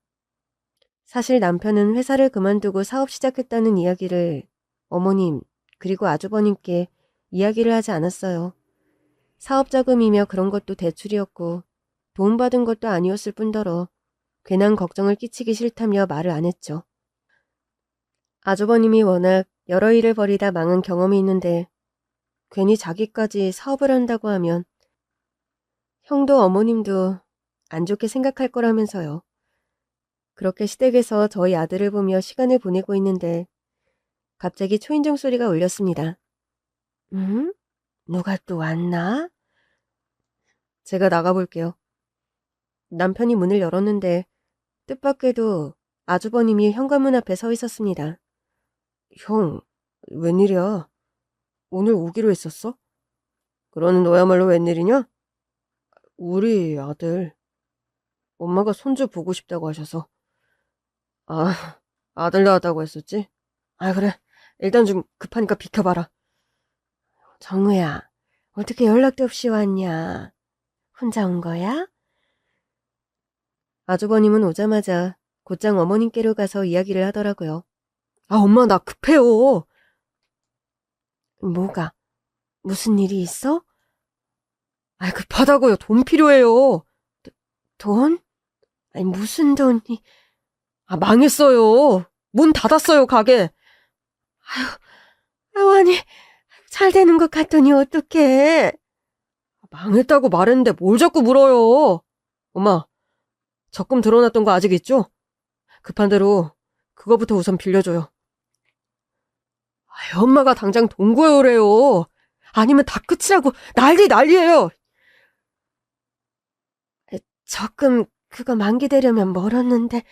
사실 남편은 회사를 그만두고 사업 시작했다는 이야기를 어머님 그리고 아주버님께 이야기를 하지 않았어요. 사업 자금이며 그런 것도 대출이었고 도움받은 것도 아니었을 뿐더러 괜한 걱정을 끼치기 싫다며 말을 안 했죠. 아주버님이 워낙 여러 일을 벌이다 망한 경험이 있는데 괜히 자기까지 사업을 한다고 하면 형도 어머님도 안 좋게 생각할 거라면서요. 그렇게 시댁에서 저희 아들을 보며 시간을 보내고 있는데 갑자기 초인종 소리가 울렸습니다. 누가 또 왔나? 제가 나가볼게요. 남편이 문을 열었는데 뜻밖에도 아주버님이 현관문 앞에 서 있었습니다. 형, 웬일이야? 오늘 오기로 했었어? 그러는 너야말로 웬일이냐? 우리 아들. 엄마가 손주 보고 싶다고 하셔서. 아, 아들 낳았다고 했었지? 아, 그래. 일단 좀 급하니까 비켜봐라. 정우야, 어떻게 연락도 없이 왔냐? 혼자 온 거야? 아주버님은 오자마자 곧장 어머님께로 가서 이야기를 하더라고요. 아, 엄마 나 급해요. 뭐가? 무슨 일이 있어? 아이, 급하다고요. 돈 필요해요. 돈? 아니, 무슨 돈이. 망했어요. 문 닫았어요, 가게. 아니, 잘 되는 것 같더니 어떡해. 망했다고 말했는데 뭘 자꾸 물어요. 엄마, 적금 들어놨던 거 아직 있죠? 급한 대로 그거부터 우선 빌려줘요. 엄마가 당장 돈 구해오래요. 아니면 다 끝이라고 난리예요. 적금 그거 만기되려면 멀었는데.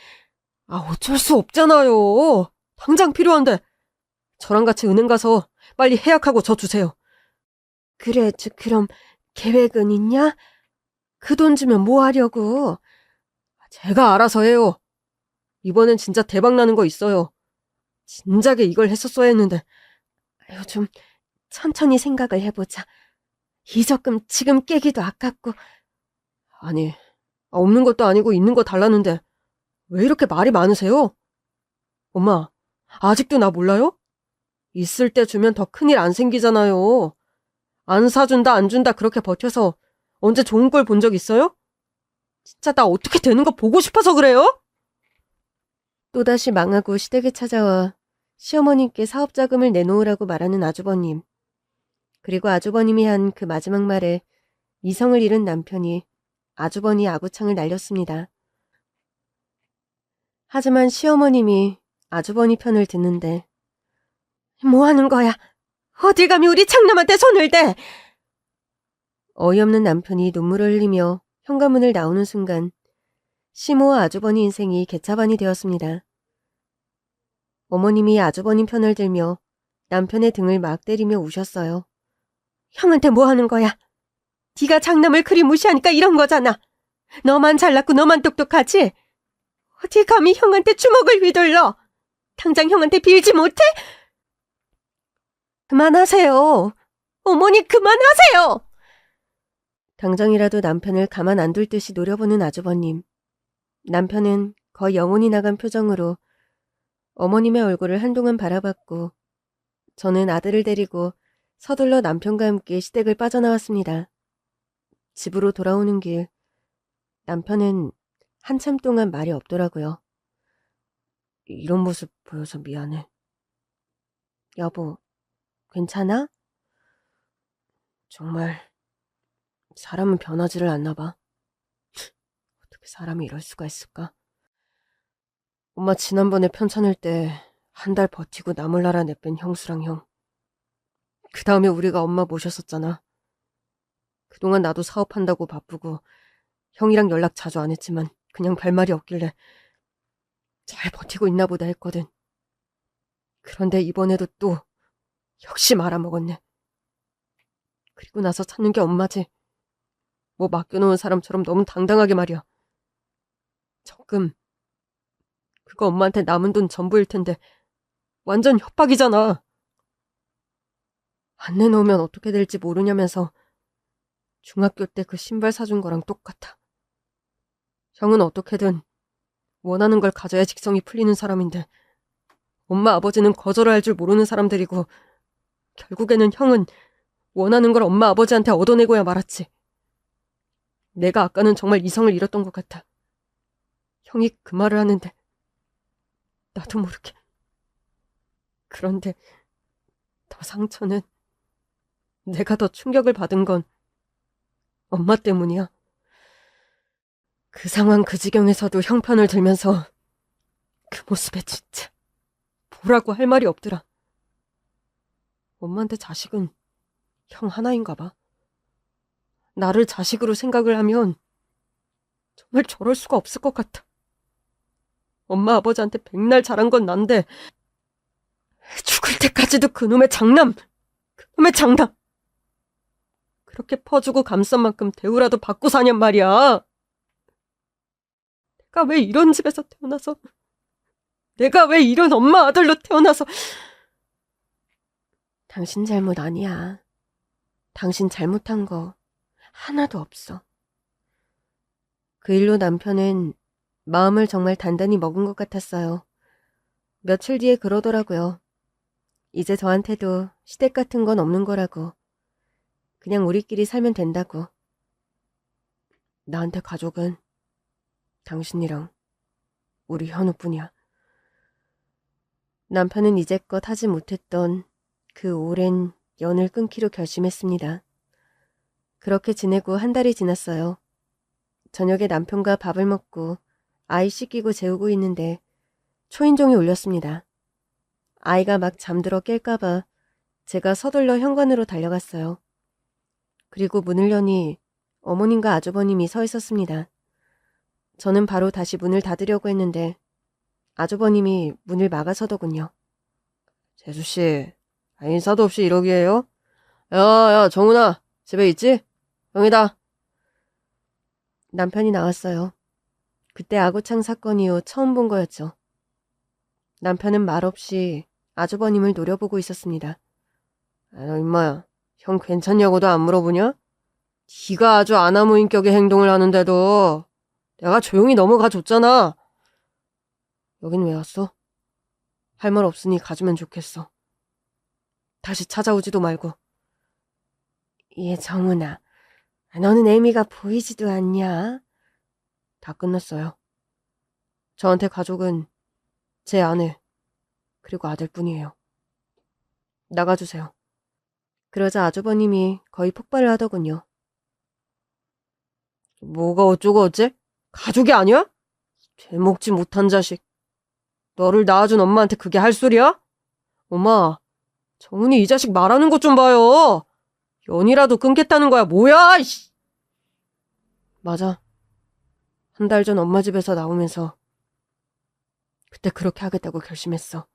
어쩔 수 없잖아요. 당장 필요한데. 저랑 같이 은행 가서 빨리 해약하고 저 주세요. 그래, 그럼 계획은 있냐? 그 돈 주면 뭐 하려고? 제가 알아서 해요. 이번엔 진짜 대박 나는 거 있어요. 진작에 이걸 했었어야 했는데. 좀 천천히 생각을 해보자. 이 적금 지금 깨기도 아깝고. 아니, 없는 것도 아니고 있는 거 달라는데 왜 이렇게 말이 많으세요? 엄마, 아직도 나 몰라요? 있을 때 주면 더 큰일 안 생기잖아요. 안 사준다 안 준다 그렇게 버텨서 언제 좋은 걸 본 적 있어요? 진짜 나 어떻게 되는 거 보고 싶어서 그래요? 또다시 망하고 시댁에 찾아와 시어머님께 사업자금을 내놓으라고 말하는 아주버님. 그리고 아주버님이 한 그 마지막 말에 이성을 잃은 남편이 아주버니 아구창을 날렸습니다. 하지만 시어머님이 아주버니 편을 듣는데 뭐 하는 거야? 어딜 감히 우리 장남한테 손을 대! 어이없는 남편이 눈물을 흘리며 현관문을 나오는 순간 시모와 아주버니 인생이 개차반이 되었습니다. 어머님이 아주버님 편을 들며 남편의 등을 막 때리며 우셨어요. 형한테 뭐 하는 거야? 네가 장남을 그리 무시하니까 이런 거잖아. 너만 잘났고 너만 똑똑하지? 어디 감히 형한테 주먹을 휘둘러? 당장 형한테 빌지 못해? 그만하세요. 어머니 그만하세요. 당장이라도 남편을 가만 안 둘 듯이 노려보는 아주버님. 남편은 거의 영혼이 나간 표정으로 어머님의 얼굴을 한동안 바라봤고 저는 아들을 데리고 서둘러 남편과 함께 시댁을 빠져나왔습니다. 집으로 돌아오는 길 남편은 한참 동안 말이 없더라고요. 이런 모습 보여서 미안해. 여보, 괜찮아? 정말 사람은 변하지를 않나 봐. 어떻게 사람이 이럴 수가 있을까? 엄마 지난번에 편찮을 때 한 달 버티고 남을 나라 내뺀 형수랑 형. 그 다음에 우리가 엄마 모셨었잖아. 그동안 나도 사업한다고 바쁘고 형이랑 연락 자주 안 했지만 그냥 별말이 없길래 잘 버티고 있나 보다 했거든. 그런데 이번에도 또 역시 말아먹었네. 그리고 나서 찾는 게 엄마지. 뭐 맡겨놓은 사람처럼 너무 당당하게 말이야. 적금. 그거 엄마한테 남은 돈 전부일 텐데 완전 협박이잖아. 안 내놓으면 어떻게 될지 모르냐면서 중학교 때 그 신발 사준 거랑 똑같아. 형은 어떻게든 원하는 걸 가져야 직성이 풀리는 사람인데 엄마 아버지는 거절을 할 줄 모르는 사람들이고 결국에는 형은 원하는 걸 엄마 아버지한테 얻어내고야 말았지. 내가 아까는 정말 이성을 잃었던 것 같아. 형이 그 말을 하는데 나도 모르게. 그런데 더 상처는 내가 더 충격을 받은 건 엄마 때문이야. 그 상황 그 지경에서도 형 편을 들면서 그 모습에 진짜 뭐라고 할 말이 없더라. 엄마한테 자식은 형 하나인가 봐. 나를 자식으로 생각을 하면 정말 저럴 수가 없을 것 같아. 엄마 아버지한테 백날 잘한 건 난데 죽을 때까지도 그놈의 장남! 그렇게 퍼주고 감싼 만큼 대우라도 받고 사냔 말이야. 내가 왜 이런 집에서 태어나서, 내가 왜 이런 엄마 아들로 태어나서. 당신 잘못 아니야. 당신 잘못한 거 하나도 없어. 그 일로 남편은 마음을 정말 단단히 먹은 것 같았어요. 며칠 뒤에 그러더라고요. 이제 저한테도 시댁 같은 건 없는 거라고. 그냥 우리끼리 살면 된다고. 나한테 가족은 당신이랑 우리 현우뿐이야. 남편은 이제껏 하지 못했던 그 오랜 연을 끊기로 결심했습니다. 그렇게 지내고 한 달이 지났어요. 저녁에 남편과 밥을 먹고 아이 씻기고 재우고 있는데 초인종이 울렸습니다. 아이가 막 잠들어 깰까봐 제가 서둘러 현관으로 달려갔어요. 그리고 문을 여니 어머님과 아주버님이 서 있었습니다. 저는 바로 다시 문을 닫으려고 했는데 아주버님이 문을 막아서더군요. 재수씨, 인사도 없이 이러기에요? 야, 정훈아, 집에 있지? 형이다. 남편이 나왔어요. 그때 아구창 사건 이후 처음 본 거였죠. 남편은 말없이 아주버님을 노려보고 있었습니다. 너 임마야, 형 괜찮냐고도 안 물어보냐? 네가 아주 아나무인격의 행동을 하는데도 내가 조용히 넘어가 줬잖아. 여긴 왜 왔어? 할 말 없으니 가주면 좋겠어. 다시 찾아오지도 말고. 예, 정훈아. 너는 애미가 보이지도 않냐? 다 끝났어요. 저한테 가족은 제 아내, 그리고 아들뿐이에요. 나가주세요. 그러자 아주버님이 거의 폭발을 하더군요. 뭐가 어쩌고 어째? 가족이 아니야? 죄먹지 못한 자식. 너를 낳아준 엄마한테 그게 할 소리야? 엄마, 정훈이 이 자식 말하는 것 좀 봐요. 연이라도 끊겠다는 거야. 뭐야, 이씨. 맞아. 한 달 전 엄마 집에서 나오면서 그때 그렇게 하겠다고 결심했어.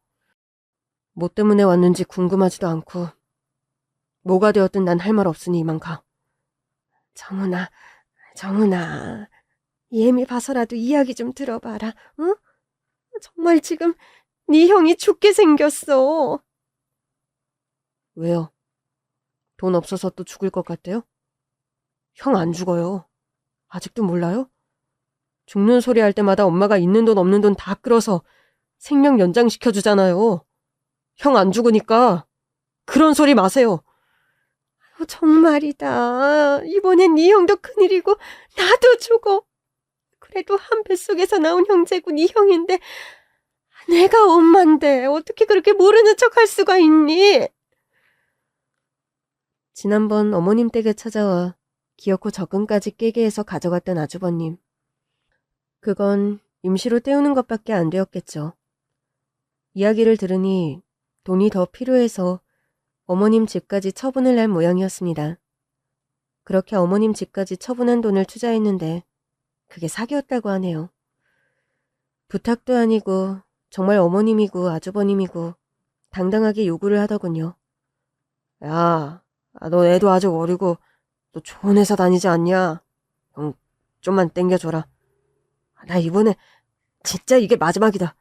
뭐 때문에 왔는지 궁금하지도 않고 뭐가 되었든 난 할 말 없으니 이만 가. 정훈아, 예미 봐서라도 이야기 좀 들어봐라. 응? 정말 지금 네 형이 죽게 생겼어. 왜요? 돈 없어서 또 죽을 것 같대요? 형 안 죽어요. 아직도 몰라요? 죽는 소리 할 때마다 엄마가 있는 돈 없는 돈 다 끌어서 생명 연장시켜주잖아요. 형 안 죽으니까 그런 소리 마세요. 정말이다. 이번엔 네 형도 큰일이고 나도 죽어. 그래도 한 뱃속에서 나온 형제고 네 형인데 내가 엄만데 어떻게 그렇게 모르는 척할 수가 있니? 지난번 어머님 댁에 찾아와 기어코 적금까지 깨게 해서 가져갔던 아주버님. 그건 임시로 때우는 것밖에 안 되었겠죠. 이야기를 들으니 돈이 더 필요해서 어머님 집까지 처분을 할 모양이었습니다. 그렇게 어머님 집까지 처분한 돈을 투자했는데 그게 사기였다고 하네요. 부탁도 아니고 정말 어머님이고 아주버님이고 당당하게 요구를 하더군요. 야, 너 애도 아직 어리고 너 좋은 회사 다니지 않냐? 형, 좀만 땡겨줘라. 나 이번에 진짜 이게 마지막이다.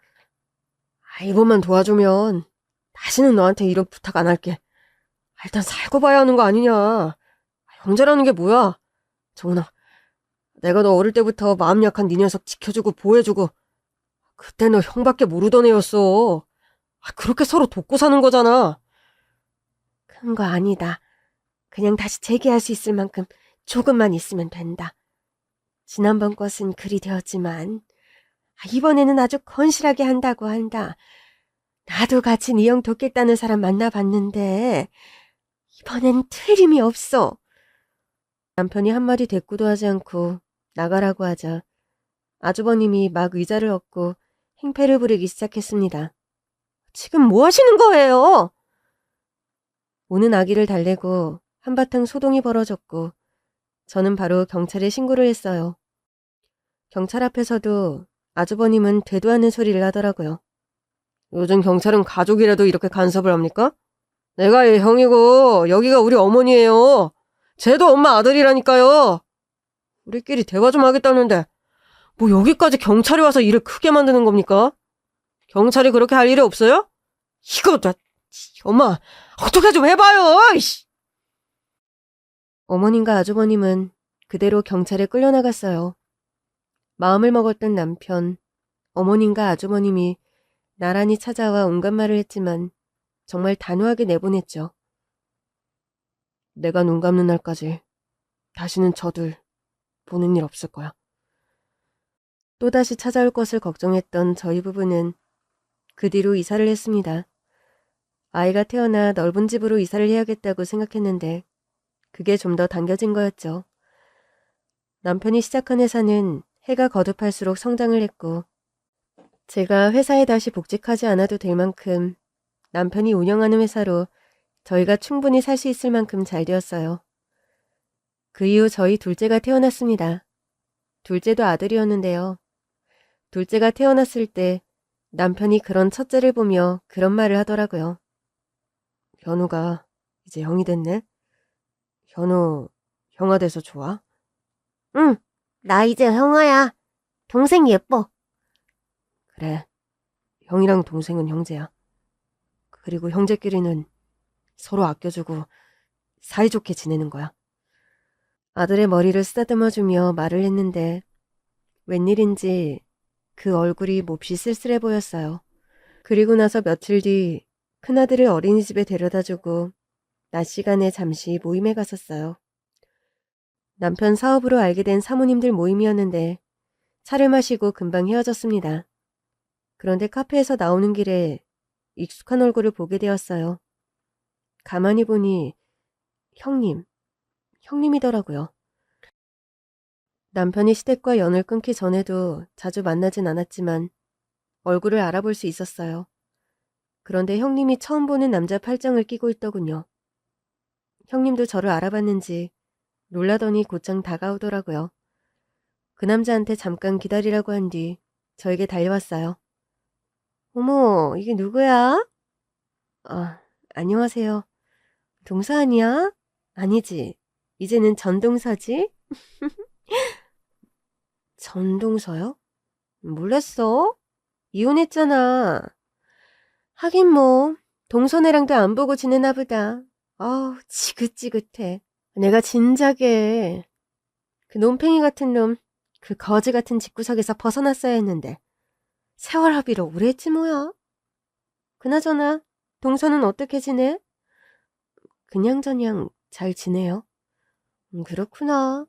이번만 도와주면 다시는 너한테 이런 부탁 안 할게. 일단 살고 봐야 하는 거 아니냐. 형제라는 게 뭐야. 정훈아, 내가 너 어릴 때부터 마음 약한 네 녀석 지켜주고 보호해주고 그때 너 형밖에 모르던 애였어. 그렇게 서로 돕고 사는 거잖아. 큰 거 아니다. 그냥 다시 재기할 수 있을 만큼 조금만 있으면 된다. 지난번 것은 그리 되었지만 이번에는 아주 건실하게 한다고 한다. 나도 같이 네 형 돕겠다는 사람 만나봤는데 이번엔 틀림이 없어. 남편이 한마디 대꾸도 하지 않고 나가라고 하자 아주버님이 막 의자를 엎고 행패를 부리기 시작했습니다. 지금 뭐 하시는 거예요? 우는 아기를 달래고 한바탕 소동이 벌어졌고 저는 바로 경찰에 신고를 했어요. 경찰 앞에서도 아주버님은 되도 않는 소리를 하더라고요. 요즘 경찰은 가족이라도 이렇게 간섭을 합니까? 내가 얘 형이고 여기가 우리 어머니예요. 쟤도 엄마 아들이라니까요. 우리끼리 대화 좀 하겠다는데 뭐 여기까지 경찰이 와서 일을 크게 만드는 겁니까? 경찰이 그렇게 할 일이 없어요? 이거 엄마 어떻게 좀 해봐요. 이씨. 어머님과 아주버님은 그대로 경찰에 끌려나갔어요. 마음을 먹었던 남편, 어머님과 아주버님이 나란히 찾아와 온갖 말을 했지만 정말 단호하게 내보냈죠. 내가 눈 감는 날까지 다시는 저들 보는 일 없을 거야. 또다시 찾아올 것을 걱정했던 저희 부부는 그 뒤로 이사를 했습니다. 아이가 태어나 넓은 집으로 이사를 해야겠다고 생각했는데 그게 좀 더 당겨진 거였죠. 남편이 시작한 회사는 해가 거듭할수록 성장을 했고 제가 회사에 다시 복직하지 않아도 될 만큼 남편이 운영하는 회사로 저희가 충분히 살 수 있을 만큼 잘 되었어요. 그 이후 저희 둘째가 태어났습니다. 둘째도 아들이었는데요. 둘째가 태어났을 때 남편이 그런 첫째를 보며 그런 말을 하더라고요. 현우가 이제 형이 됐네? 현우 형아 돼서 좋아? 응, 나 이제 형아야. 동생 예뻐. 그래, 형이랑 동생은 형제야. 그리고 형제끼리는 서로 아껴주고 사이좋게 지내는 거야. 아들의 머리를 쓰다듬어주며 말을 했는데 웬일인지 그 얼굴이 몹시 쓸쓸해 보였어요. 그리고 나서 며칠 뒤 큰아들을 어린이집에 데려다주고 낮 시간에 잠시 모임에 갔었어요. 남편 사업으로 알게 된 사모님들 모임이었는데 차를 마시고 금방 헤어졌습니다. 그런데 카페에서 나오는 길에 익숙한 얼굴을 보게 되었어요. 가만히 보니 형님이더라고요. 남편이 시댁과 연을 끊기 전에도 자주 만나진 않았지만 얼굴을 알아볼 수 있었어요. 그런데 형님이 처음 보는 남자 팔짱을 끼고 있더군요. 형님도 저를 알아봤는지 놀라더니 곧장 다가오더라고요. 그 남자한테 잠깐 기다리라고 한 뒤 저에게 달려왔어요. 어머, 이게 누구야? 아, 안녕하세요. 동서 아니야? 아니지. 이제는 전동서지? 전동서요? 몰랐어? 이혼했잖아. 하긴 뭐 동서네랑도 안 보고 지내나 보다. 아우 지긋지긋해. 내가 진작에 그 놈팽이 같은 놈, 그 거지 같은 집구석에서 벗어났어야 했는데 세월 합의로 오래 했지 뭐야. 그나저나 동서는 어떻게 지내? 그냥저냥 잘 지내요. 그렇구나.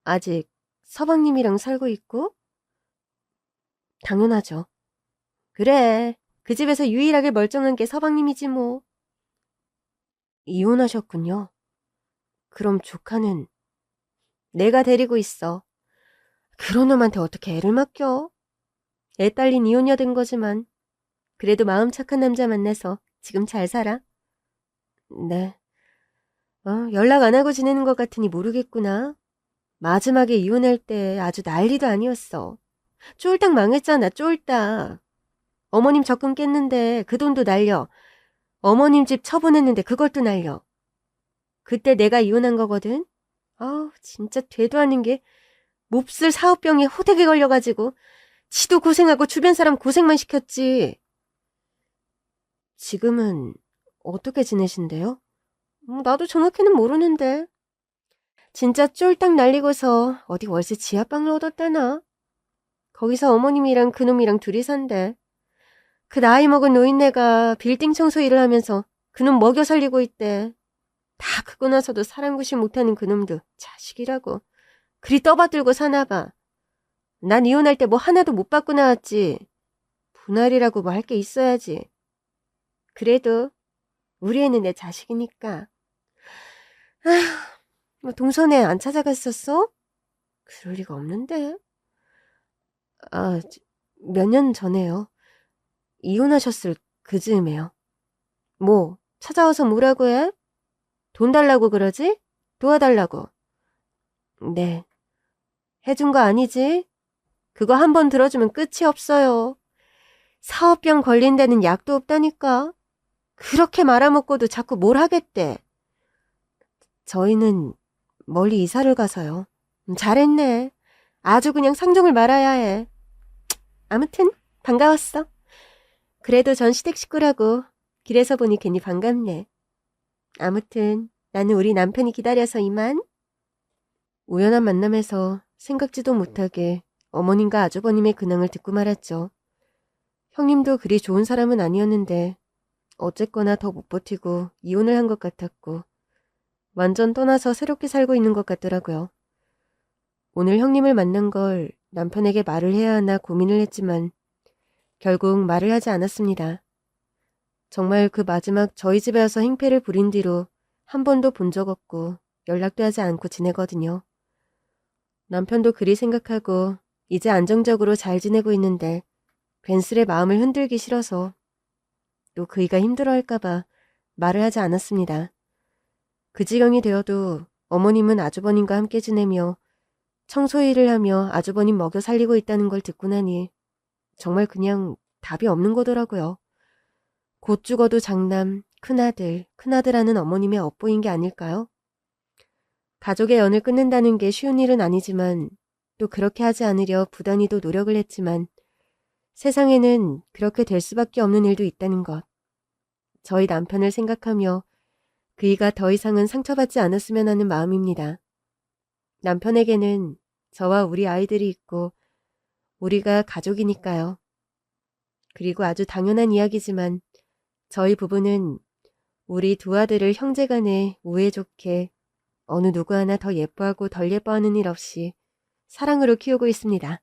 아직 서방님이랑 살고 있고? 당연하죠. 그래, 그 집에서 유일하게 멀쩡한 게 서방님이지 뭐. 이혼하셨군요. 그럼 조카는 내가 데리고 있어. 그런 놈한테 어떻게 애를 맡겨? 애 딸린 이혼녀 된 거지만 그래도 마음 착한 남자 만나서 지금 잘 살아. 네. 연락 안 하고 지내는 것 같으니 모르겠구나. 마지막에 이혼할 때 아주 난리도 아니었어. 쫄딱 망했잖아, 쫄딱. 어머님 적금 깼는데 그 돈도 날려. 어머님 집 처분했는데 그것도 날려. 그때 내가 이혼한 거거든. 진짜 되도 않은 게 몹쓸 사업병에 호되게 걸려가지고 지도 고생하고 주변 사람 고생만 시켰지. 지금은 어떻게 지내신대요? 나도 정확히는 모르는데. 진짜 쫄딱 날리고서 어디 월세 지하방을 얻었다나? 거기서 어머님이랑 그놈이랑 둘이 산대. 그 나이 먹은 노인네가 빌딩 청소 일을 하면서 그놈 먹여 살리고 있대. 다 크고 나서도 사랑구실 못하는 그놈도 자식이라고. 그리 떠받들고 사나봐. 난 이혼할 때 뭐 하나도 못 받고 나왔지. 분할이라고 뭐 할 게 있어야지. 그래도 우리 애는 내 자식이니까. 아휴, 뭐 동선에 안 찾아갔었어? 그럴 리가 없는데. 몇 년 전에요. 이혼하셨을 그즈음에요. 뭐 찾아와서 뭐라고 해? 돈 달라고 그러지? 도와달라고. 네. 해준 거 아니지? 그거 한 번 들어주면 끝이 없어요. 사업병 걸린 데는 약도 없다니까. 그렇게 말아먹고도 자꾸 뭘 하겠대. 저희는 멀리 이사를 가서요. 잘했네. 아주 그냥 상종을 말아야 해. 아무튼 반가웠어. 그래도 전 시댁 식구라고 길에서 보니 괜히 반갑네. 아무튼 나는 우리 남편이 기다려서 이만. 우연한 만남에서 생각지도 못하게 어머님과 아주버님의 근황을 듣고 말았죠. 형님도 그리 좋은 사람은 아니었는데 어쨌거나 더 못 버티고 이혼을 한 것 같았고 완전 떠나서 새롭게 살고 있는 것 같더라고요. 오늘 형님을 만난 걸 남편에게 말을 해야 하나 고민을 했지만 결국 말을 하지 않았습니다. 정말 그 마지막 저희 집에 와서 행패를 부린 뒤로 한 번도 본 적 없고 연락도 하지 않고 지내거든요. 남편도 그리 생각하고 이제 안정적으로 잘 지내고 있는데 괜스레 마음을 흔들기 싫어서 또 그이가 힘들어할까봐 말을 하지 않았습니다. 그 지경이 되어도 어머님은 아주버님과 함께 지내며 청소 일을 하며 아주버님 먹여 살리고 있다는 걸 듣고 나니 정말 그냥 답이 없는 거더라고요. 곧 죽어도 장남, 큰아들 하는 어머님의 업보인 게 아닐까요? 가족의 연을 끊는다는 게 쉬운 일은 아니지만 또 그렇게 하지 않으려 부단히도 노력을 했지만 세상에는 그렇게 될 수밖에 없는 일도 있다는 것. 저희 남편을 생각하며 그이가 더 이상은 상처받지 않았으면 하는 마음입니다. 남편에게는 저와 우리 아이들이 있고 우리가 가족이니까요. 그리고 아주 당연한 이야기지만 저희 부부는 우리 두 아들을 형제간에 우애 좋게 어느 누구 하나 더 예뻐하고 덜 예뻐하는 일 없이 사랑으로 키우고 있습니다.